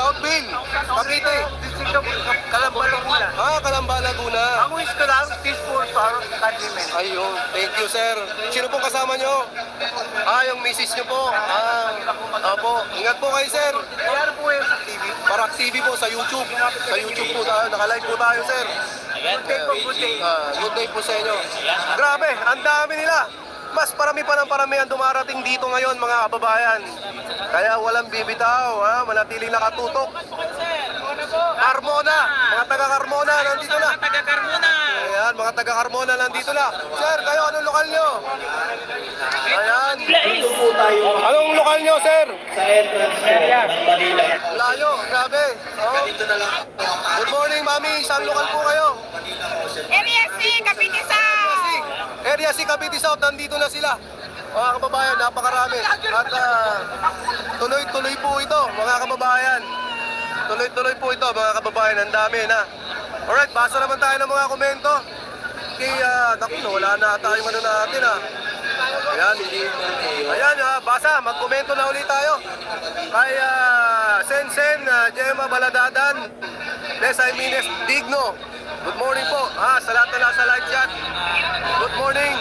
Southville, Cavite. Distrito Calamba, Laguna. Calamba, Laguna. Ang wish ko lang, peaceful for countrymen. Ayun, thank you sir. Sino pong kasama nyo? Yung misis nyo po. Opo, ingat po kayo sir. Kaya po yung sa TV. Parak TV po sa YouTube. Sa YouTube po, naka-live po tayo sir. Good day po, good day. Good day po sa inyo. Grabe, ang dami nila. Mas parami pa ng parami ang dumarating dito ngayon mga kababayan. Kaya walang bibitaw, manatiling nakatutok. Carmona, mga taga-Carmona nandito na. Ayan, mga taga-Carmona nandito na. Sir, kayo anong lokal nyo? Ayan. Anong lokal nyo, sir? Sa entrance ng Manila. Layo, grabe. Good morning, mami. Saan lokal po kayo? Area C, Cavite South. Area C, Cavite South, nandito na sila. Mga kababayan, napakarami. At tuloy-tuloy po ito, mga kababayan. Tuloy-tuloy po ito, mga kababayan. Ang dami na. Alright, basa naman tayo ng mga komento. Naku, wala na tayo ano natin Ayan. Ayan, basa. Mag-komento na ulit tayo. Kay Sen, Gemma Baladadan, Lesay Mines Digno. Good morning po. Sa lahat na nasa live chat. Good morning.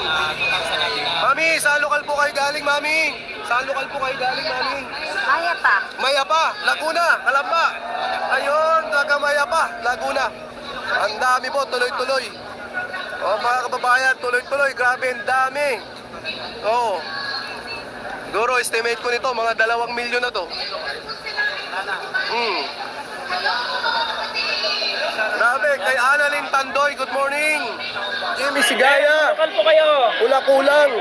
Mami, saan lokal po kayo galing, mami? Saan lokal po kayo galing, mami? Mayapa. Mayapa, Laguna, Calamba. Ayun, taga Mayapa, Laguna. Ang dami po, tuloy-tuloy. Mga kababayan, tuloy-tuloy. Grabe, ang dami. Siguro, estimate ko nito, mga 2 milyon na to. Grabe, kay Annalyn Tandoy, good morning. Jimmy Sigaya. Lokal po kayo. Ula-kulang.